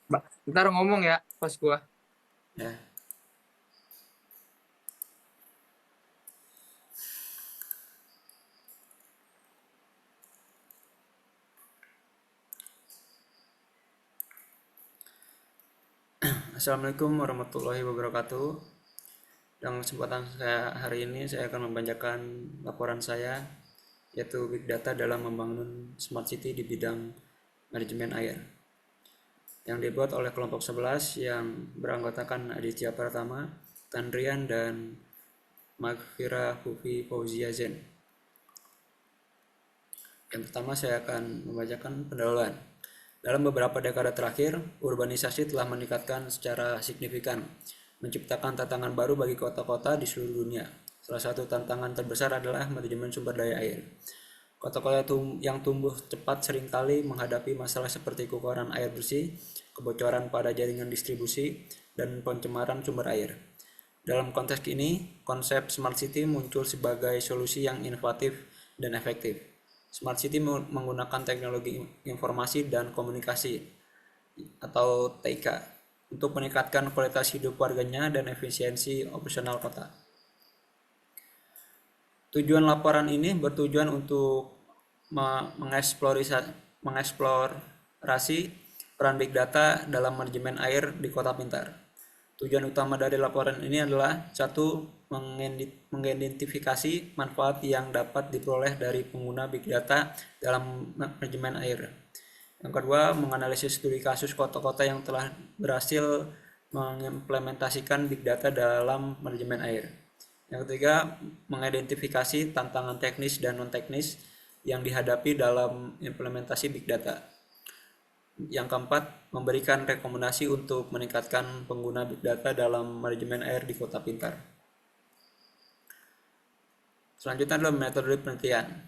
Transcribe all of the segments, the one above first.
Ntar ngomong ya pas gua. Ya. Assalamualaikum warahmatullahi wabarakatuh. Dalam kesempatan saya hari ini saya akan membacakan laporan saya yaitu Big Data dalam membangun Smart City di bidang manajemen air yang dibuat oleh kelompok 11 yang beranggotakan Aditya Pratama, Tandrian, dan Magfira Hufi Fauzia Zen. Yang pertama saya akan membacakan pendahuluan. Dalam beberapa dekade terakhir, urbanisasi telah meningkatkan secara signifikan, menciptakan tantangan baru bagi kota-kota di seluruh dunia. Salah satu tantangan terbesar adalah manajemen sumber daya air. Kota-kota yang tumbuh cepat seringkali menghadapi masalah seperti kekurangan air bersih, kebocoran pada jaringan distribusi, dan pencemaran sumber air. Dalam konteks ini, konsep Smart City muncul sebagai solusi yang inovatif dan efektif. Smart City menggunakan teknologi informasi dan komunikasi atau TIK untuk meningkatkan kualitas hidup warganya dan efisiensi operasional kota. Tujuan laporan ini bertujuan untuk mengeksplorasi peran Big Data dalam manajemen air di Kota Pintar. Tujuan utama dari laporan ini adalah satu, mengidentifikasi manfaat yang dapat diperoleh dari pengguna Big Data dalam manajemen air. Yang kedua, menganalisis studi kasus kota-kota yang telah berhasil mengimplementasikan Big Data dalam manajemen air. Yang ketiga, mengidentifikasi tantangan teknis dan non-teknis yang dihadapi dalam implementasi Big Data. Yang keempat, memberikan rekomendasi untuk meningkatkan pengguna Big Data dalam manajemen air di Kota Pintar. Selanjutnya adalah metode penelitian.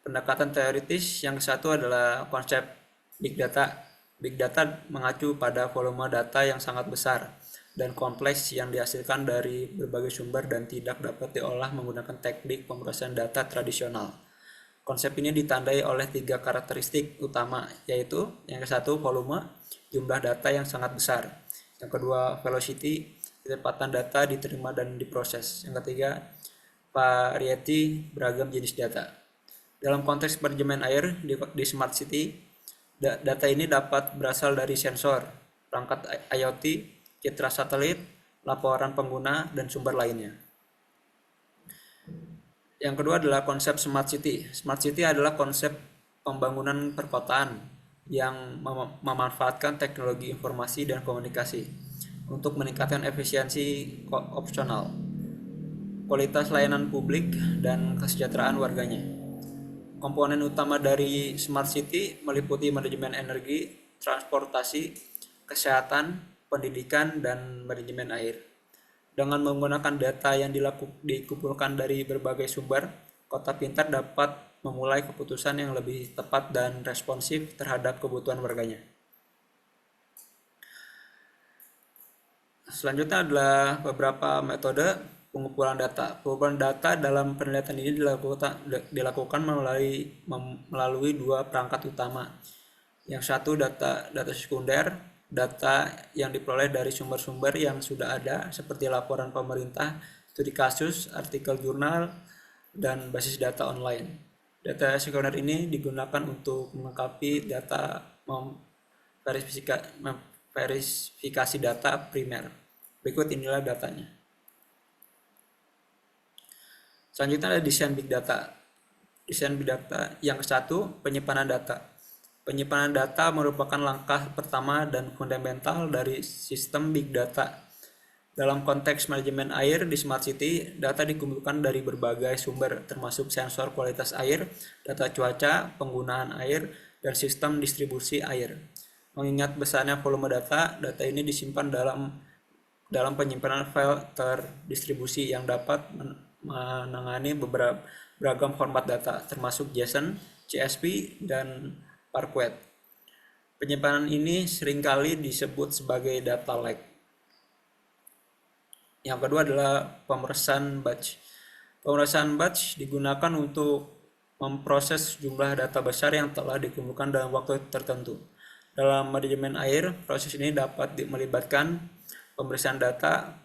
Pendekatan teoritis yang satu adalah konsep Big Data. Big Data mengacu pada volume data yang sangat besar dan kompleks yang dihasilkan dari berbagai sumber dan tidak dapat diolah menggunakan teknik pemrosesan data tradisional. Konsep ini ditandai oleh 3 karakteristik utama, yaitu yang ke-1 volume, jumlah data yang sangat besar. Yang kedua velocity, kecepatan data diterima dan diproses. Yang ketiga variety, beragam jenis data. Dalam konteks manajemen air di Smart City, data ini dapat berasal dari sensor, perangkat IoT, citra satelit, laporan pengguna, dan sumber lainnya. Yang kedua adalah konsep Smart City. Smart City adalah konsep pembangunan perkotaan yang memanfaatkan teknologi informasi dan komunikasi untuk meningkatkan efisiensi operasional, kualitas layanan publik, dan kesejahteraan warganya. Komponen utama dari Smart City meliputi manajemen energi, transportasi, kesehatan, pendidikan, dan manajemen air. Dengan menggunakan data yang dikumpulkan dari berbagai sumber, Kota Pintar dapat memulai keputusan yang lebih tepat dan responsif terhadap kebutuhan warganya. Selanjutnya adalah beberapa metode pengumpulan data. Pengumpulan data dalam penelitian ini dilakukan melalui 2 perangkat utama. Yang satu data sekunder, data yang diperoleh dari sumber-sumber yang sudah ada seperti laporan pemerintah, studi kasus, artikel jurnal, dan basis data online. Data sekunder ini digunakan untuk melengkapi data verifikasi data primer. Berikut inilah datanya. Selanjutnya ada desain Big Data. Desain Big Data yang ke-1, penyimpanan data. Penyimpanan data merupakan langkah pertama dan fundamental dari sistem Big Data. Dalam konteks manajemen air di Smart City, data dikumpulkan dari berbagai sumber termasuk sensor kualitas air, data cuaca, penggunaan air, dan sistem distribusi air. Mengingat besarnya volume data, data ini disimpan dalam penyimpanan file terdistribusi yang dapat menangani beragam format data, termasuk JSON, CSV, dan Parquet. Penyimpanan ini seringkali disebut sebagai data lake. Yang kedua adalah pemrosesan batch. Pemrosesan batch digunakan untuk memproses jumlah data besar yang telah dikumpulkan dalam waktu tertentu. Dalam manajemen air, proses ini dapat melibatkan pemeriksaan data,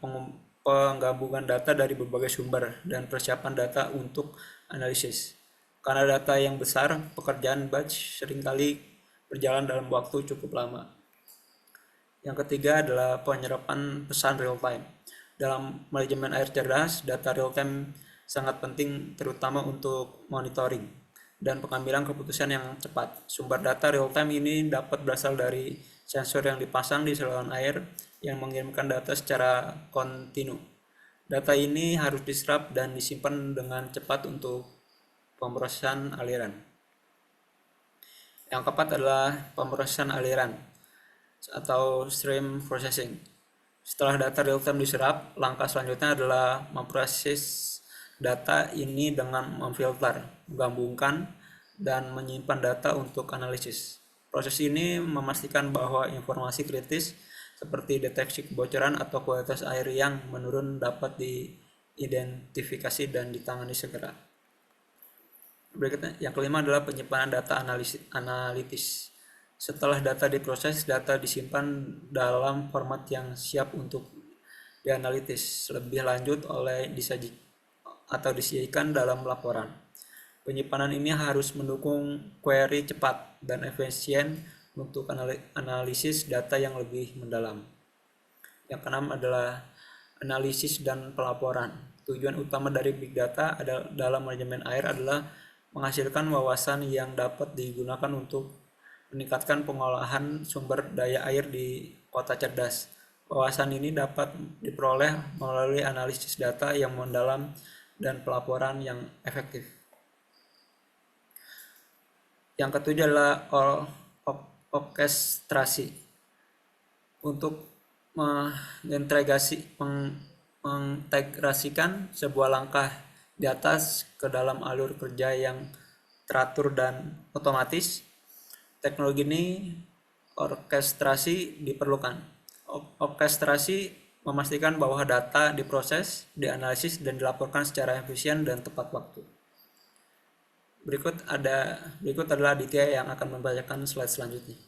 penggabungan data dari berbagai sumber, dan persiapan data untuk analisis. Karena data yang besar, pekerjaan batch seringkali berjalan dalam waktu cukup lama. Yang ketiga adalah penyerapan pesan real time. Dalam manajemen air cerdas, data real time sangat penting terutama untuk monitoring dan pengambilan keputusan yang cepat. Sumber data real time ini dapat berasal dari sensor yang dipasang di saluran air yang mengirimkan data secara kontinu. Data ini harus diserap dan disimpan dengan cepat untuk pemrosesan aliran. Yang keempat adalah pemrosesan aliran atau stream processing. Setelah data real time diserap, langkah selanjutnya adalah memproses data ini dengan memfilter, menggabungkan, dan menyimpan data untuk analisis. Proses ini memastikan bahwa informasi kritis seperti deteksi kebocoran atau kualitas air yang menurun dapat diidentifikasi dan ditangani segera. Berikutnya, yang kelima adalah penyimpanan data analitis. Setelah data diproses, data disimpan dalam format yang siap untuk dianalitis lebih lanjut oleh disajikan dalam laporan. Penyimpanan ini harus mendukung query cepat dan efisien untuk analisis data yang lebih mendalam. Yang keenam adalah analisis dan pelaporan. Tujuan utama dari big data dalam manajemen air adalah menghasilkan wawasan yang dapat digunakan untuk meningkatkan pengolahan sumber daya air di kota cerdas. Wawasan ini dapat diperoleh melalui analisis data yang mendalam dan pelaporan yang efektif. Yang ketujuh adalah orkestrasi. Untuk mengintegrasikan sebuah langkah di atas ke dalam alur kerja yang teratur dan otomatis, teknologi ini orkestrasi diperlukan. Orkestrasi memastikan bahwa data diproses, dianalisis, dan dilaporkan secara efisien dan tepat waktu. Berikut adalah Aditya yang akan membacakan slide selanjutnya.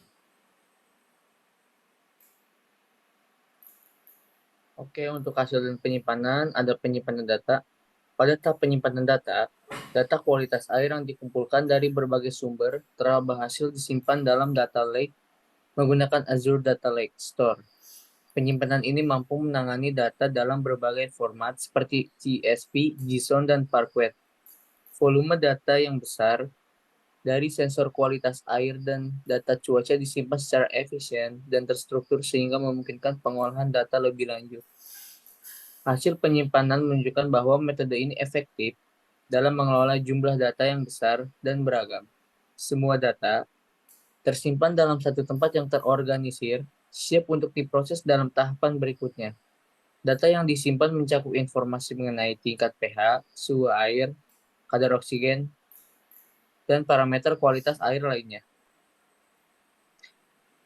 Oke, untuk hasil penyimpanan, ada penyimpanan data. Pada tahap penyimpanan data, data kualitas air yang dikumpulkan dari berbagai sumber telah berhasil disimpan dalam data lake menggunakan Azure Data Lake Store. Penyimpanan ini mampu menangani data dalam berbagai format seperti CSV, JSON, dan Parquet. Volume data yang besar dari sensor kualitas air dan data cuaca disimpan secara efisien dan terstruktur sehingga memungkinkan pengolahan data lebih lanjut. Hasil penyimpanan menunjukkan bahwa metode ini efektif dalam mengelola jumlah data yang besar dan beragam. Semua data tersimpan dalam satu tempat yang terorganisir, siap untuk diproses dalam tahapan berikutnya. Data yang disimpan mencakup informasi mengenai tingkat pH, suhu air, kadar oksigen, dan parameter kualitas air lainnya.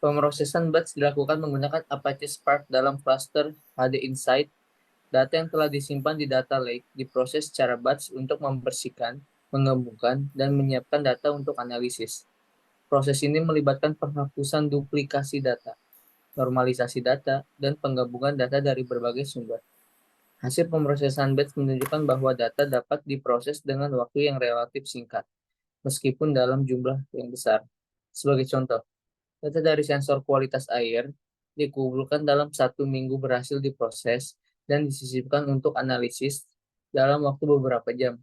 Pemrosesan batch dilakukan menggunakan Apache Spark dalam cluster HD Insight. Data yang telah disimpan di data lake diproses secara batch untuk membersihkan, menggabungkan, dan menyiapkan data untuk analisis. Proses ini melibatkan penghapusan duplikasi data, normalisasi data, dan penggabungan data dari berbagai sumber. Hasil pemrosesan batch menunjukkan bahwa data dapat diproses dengan waktu yang relatif singkat, meskipun dalam jumlah yang besar. Sebagai contoh, data dari sensor kualitas air dikumpulkan dalam 1 minggu berhasil diproses dan disisipkan untuk analisis dalam waktu beberapa jam.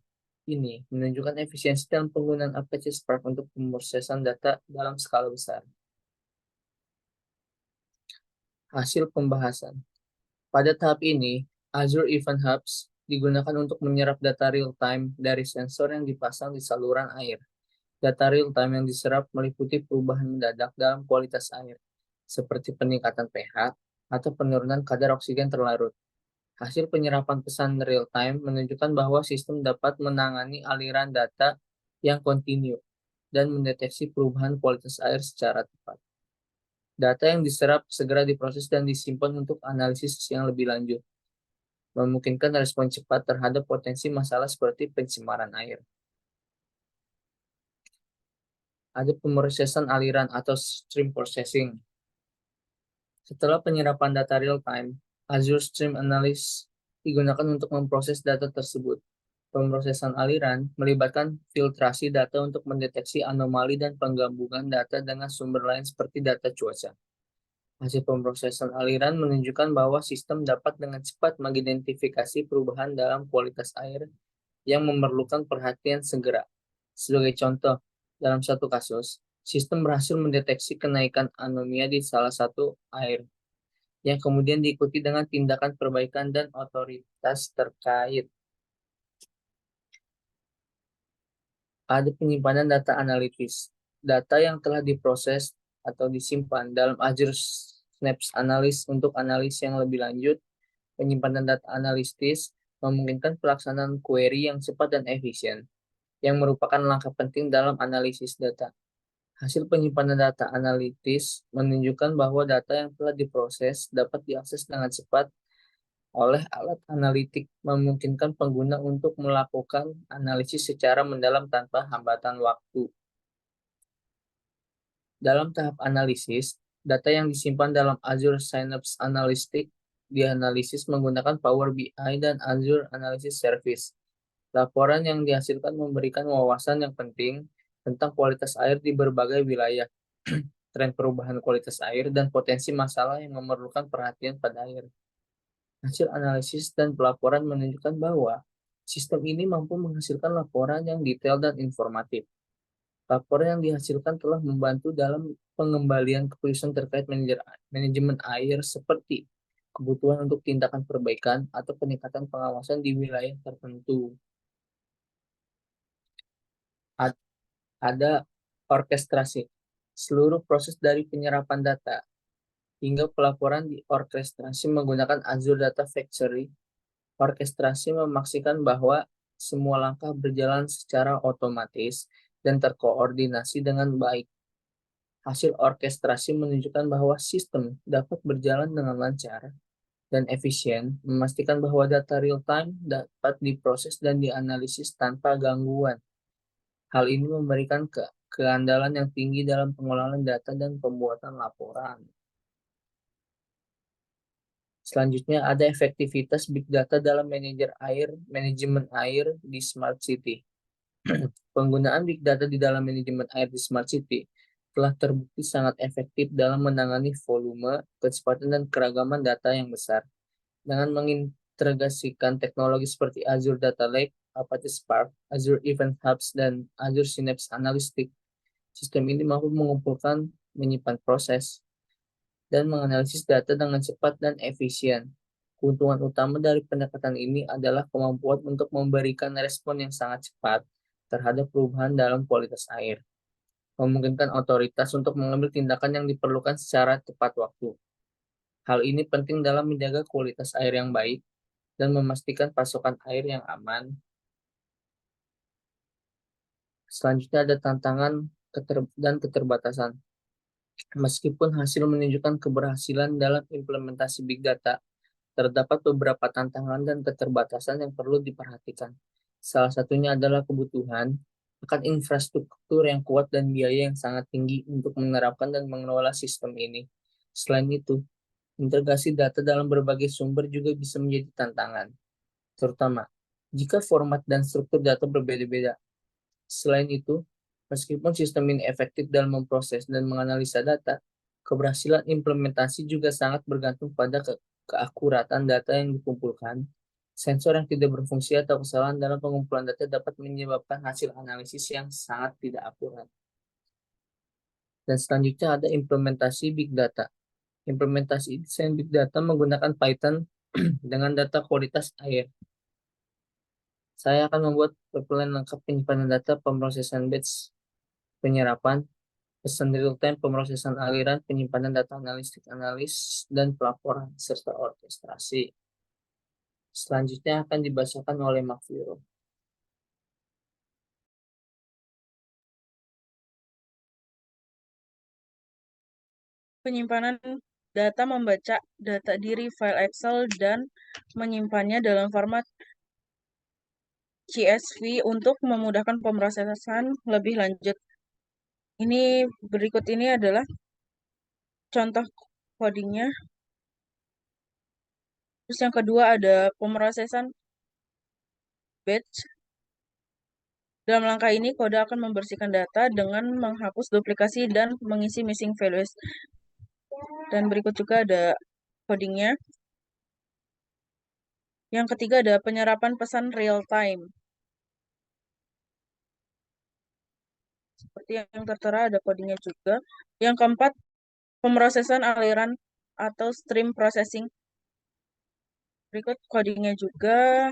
Ini menunjukkan efisiensi dalam penggunaan Apache Spark untuk pemrosesan data dalam skala besar. Hasil pembahasan. Pada tahap ini, Azure Event Hubs digunakan untuk menyerap data real-time dari sensor yang dipasang di saluran air. Data real-time yang diserap meliputi perubahan mendadak dalam kualitas air, seperti peningkatan pH atau penurunan kadar oksigen terlarut. Hasil penyerapan pesan real-time menunjukkan bahwa sistem dapat menangani aliran data yang kontinu dan mendeteksi perubahan kualitas air secara tepat. Data yang diserap segera diproses dan disimpan untuk analisis yang lebih lanjut, memungkinkan respon cepat terhadap potensi masalah seperti pencemaran air. Ada pemrosesan aliran atau stream processing. Setelah penyerapan data real time, Azure Stream Analysis digunakan untuk memproses data tersebut. Pemrosesan aliran melibatkan filtrasi data untuk mendeteksi anomali dan penggabungan data dengan sumber lain seperti data cuaca. Hasil pemrosesan aliran menunjukkan bahwa sistem dapat dengan cepat mengidentifikasi perubahan dalam kualitas air yang memerlukan perhatian segera. Sebagai contoh, dalam satu kasus, sistem berhasil mendeteksi kenaikan anomia di salah satu air, yang kemudian diikuti dengan tindakan perbaikan dan otoritas terkait. Ada penyimpanan data analitis. Data yang telah diproses atau disimpan dalam Azure Synapse Analysis untuk analis yang lebih lanjut. Penyimpanan data analitis memungkinkan pelaksanaan query yang cepat dan efisien, yang merupakan langkah penting dalam analisis data. Hasil penyimpanan data analitis menunjukkan bahwa data yang telah diproses dapat diakses dengan cepat oleh alat analitik, memungkinkan pengguna untuk melakukan analisis secara mendalam tanpa hambatan waktu. Dalam tahap analisis, data yang disimpan dalam Azure Synapse Analytics dianalisis menggunakan Power BI dan Azure Analysis Service. Laporan yang dihasilkan memberikan wawasan yang penting tentang kualitas air di berbagai wilayah, tren perubahan kualitas air, dan potensi masalah yang memerlukan perhatian pada air. Hasil analisis dan pelaporan menunjukkan bahwa sistem ini mampu menghasilkan laporan yang detail dan informatif. Laporan yang dihasilkan telah membantu dalam pengembalian keputusan terkait manajemen air seperti kebutuhan untuk tindakan perbaikan atau peningkatan pengawasan di wilayah tertentu. Ada orkestrasi. Seluruh proses dari penyerapan data hingga pelaporan diorkestrasi menggunakan Azure Data Factory. Orkestrasi memastikan bahwa semua langkah berjalan secara otomatis dan terkoordinasi dengan baik. Hasil orkestrasi menunjukkan bahwa sistem dapat berjalan dengan lancar dan efisien, memastikan bahwa data real-time dapat diproses dan dianalisis tanpa gangguan. Hal ini memberikan keandalan yang tinggi dalam pengelolaan data dan pembuatan laporan. Selanjutnya ada efektivitas big data dalam manajemen air di Smart City. Penggunaan big data di dalam manajemen air di Smart City telah terbukti sangat efektif dalam menangani volume, kecepatan, dan keragaman data yang besar. Dengan mengintegrasikan teknologi seperti Azure Data Lake, Apache Spark, Azure Event Hubs, dan Azure Synapse Analytics, sistem ini mampu mengumpulkan, menyimpan proses, dan menganalisis data dengan cepat dan efisien. Keuntungan utama dari pendekatan ini adalah kemampuan untuk memberikan respon yang sangat cepat terhadap perubahan dalam kualitas air, memungkinkan otoritas untuk mengambil tindakan yang diperlukan secara tepat waktu. Hal ini penting dalam menjaga kualitas air yang baik dan memastikan pasokan air yang aman. Selanjutnya ada tantangan dan keterbatasan. Meskipun hasil menunjukkan keberhasilan dalam implementasi big data, terdapat beberapa tantangan dan keterbatasan yang perlu diperhatikan. Salah satunya adalah kebutuhan akan infrastruktur yang kuat dan biaya yang sangat tinggi untuk menerapkan dan mengelola sistem ini. Selain itu, integrasi data dalam berbagai sumber juga bisa menjadi tantangan, terutama jika format dan struktur data berbeda-beda. Selain itu, meskipun sistem ini efektif dalam memproses dan menganalisa data, keberhasilan implementasi juga sangat bergantung pada keakuratan data yang dikumpulkan. Sensor yang tidak berfungsi atau kesalahan dalam pengumpulan data dapat menyebabkan hasil analisis yang sangat tidak akurat. Dan selanjutnya ada implementasi big data. Implementasi desain big data menggunakan Python dengan data kualitas air. Saya akan membuat pipeline lengkap penyimpanan data, pemrosesan batch, penyerapan, pesan real-time, pemrosesan aliran, penyimpanan data analis, dan pelaporan, serta orkestrasi. Selanjutnya akan dibacakan oleh Makfiro. Penyimpanan data membaca data diri file Excel dan menyimpannya dalam format CSV untuk memudahkan pemrosesan lebih lanjut. Ini berikut ini adalah contoh codingnya. Terus yang kedua ada pemrosesan batch. Dalam langkah ini, kode akan membersihkan data dengan menghapus duplikasi dan mengisi missing values. Dan berikut juga ada codingnya. Yang ketiga ada penyerapan pesan real time. Seperti yang tertera ada codingnya juga. Yang keempat, pemrosesan aliran atau stream processing. Berikut codingnya juga.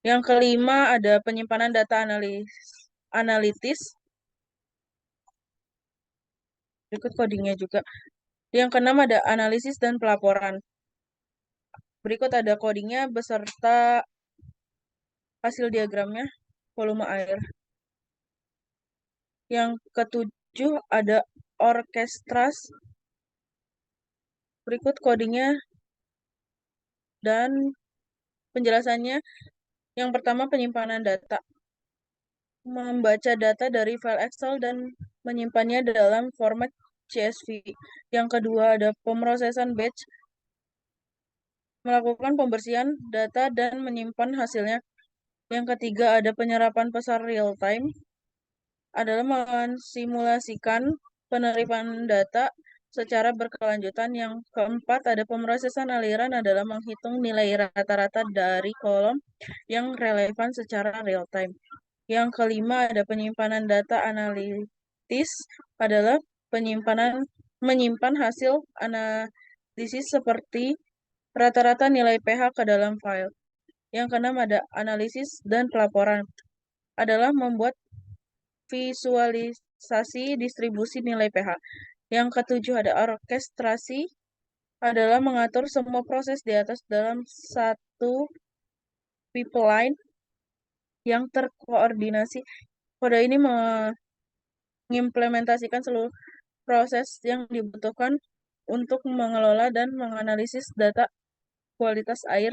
Yang kelima ada penyimpanan data analitis. Berikut codingnya juga. Yang keenam ada analisis dan pelaporan. Berikut ada codingnya beserta hasil diagramnya, volume air. Yang ketujuh ada orkestras. Berikut codingnya dan penjelasannya. Yang pertama penyimpanan data. Membaca data dari file Excel dan menyimpannya dalam format CSV. Yang kedua ada pemrosesan batch. Melakukan pembersihan data dan menyimpan hasilnya. Yang ketiga ada penyerapan pesan real time. Adalah mensimulasikan penerimaan data secara berkelanjutan. Yang keempat ada pemrosesan aliran adalah menghitung nilai rata-rata dari kolom yang relevan secara real time. Yang kelima ada penyimpanan data analitis adalah menyimpan hasil analisis seperti rata-rata nilai pH ke dalam file. Yang keenam ada analisis dan pelaporan adalah membuat visualisasi distribusi nilai pH. Yang ketujuh ada orkestrasi adalah mengatur semua proses di atas dalam satu pipeline yang terkoordinasi. Kode ini mengimplementasikan seluruh proses yang dibutuhkan untuk mengelola dan menganalisis data kualitas air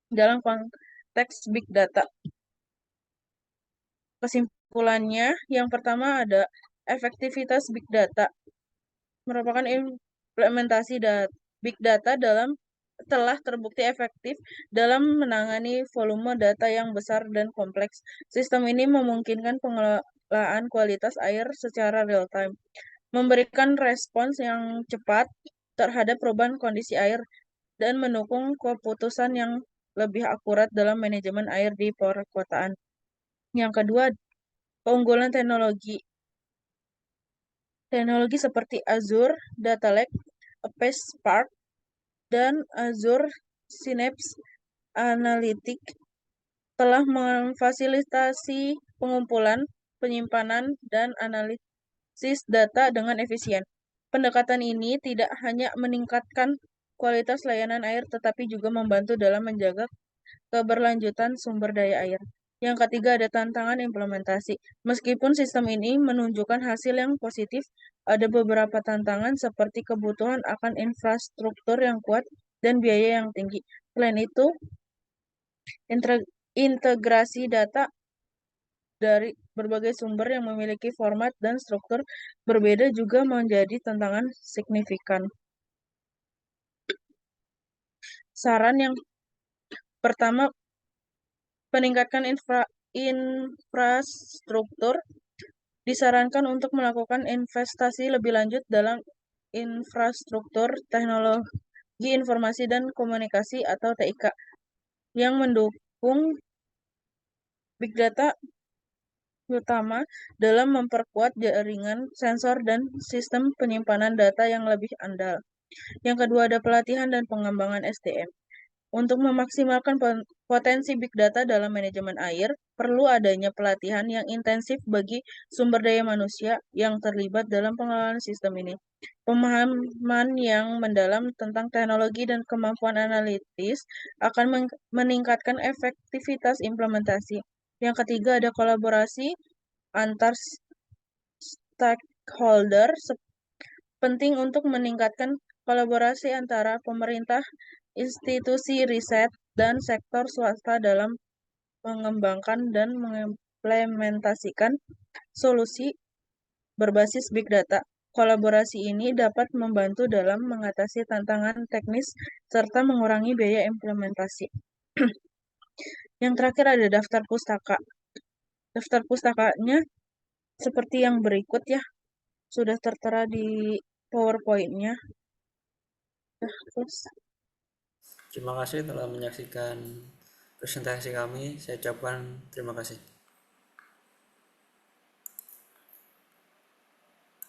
dalam konteks big data. Kesimpulannya, yang pertama ada efektivitas big data merupakan implementasi big data telah terbukti efektif dalam menangani volume data yang besar dan kompleks. Sistem ini memungkinkan pengelolaan kualitas air secara real time, memberikan respons yang cepat terhadap perubahan kondisi air, dan mendukung keputusan yang lebih akurat dalam manajemen air di perkotaan. Yang kedua, keunggulan teknologi. Teknologi seperti Azure Data Lake, Apache Spark, dan Azure Synapse Analytics telah memfasilitasi pengumpulan, penyimpanan, dan analisis data dengan efisien. Pendekatan ini tidak hanya meningkatkan kualitas layanan air, tetapi juga membantu dalam menjaga keberlanjutan sumber daya air. Yang ketiga ada tantangan implementasi. Meskipun sistem ini menunjukkan hasil yang positif, ada beberapa tantangan seperti kebutuhan akan infrastruktur yang kuat dan biaya yang tinggi. Selain itu, integrasi data dari berbagai sumber yang memiliki format dan struktur berbeda juga menjadi tantangan signifikan. Saran yang pertama, peningkatkan infrastruktur. Disarankan untuk melakukan investasi lebih lanjut dalam infrastruktur teknologi informasi dan komunikasi atau TIK yang mendukung big data, terutama dalam memperkuat jaringan sensor dan sistem penyimpanan data yang lebih andal. Yang kedua ada pelatihan dan pengembangan SDM. Untuk memaksimalkan potensi big data dalam manajemen air, perlu adanya pelatihan yang intensif bagi sumber daya manusia yang terlibat dalam pengelolaan sistem ini. Pemahaman yang mendalam tentang teknologi dan kemampuan analitis akan meningkatkan efektivitas implementasi. Yang ketiga ada kolaborasi antar stakeholder. Penting untuk meningkatkan kolaborasi antara pemerintah, institusi riset, dan sektor swasta dalam mengembangkan dan mengimplementasikan solusi berbasis big data. Kolaborasi ini dapat membantu dalam mengatasi tantangan teknis serta mengurangi biaya implementasi. Yang terakhir ada daftar pustaka. Daftar pustakanya seperti yang berikut ya, sudah tertera di PowerPoint-nya. Terus, Terima kasih telah menyaksikan presentasi kami. Saya ucapkan terima kasih.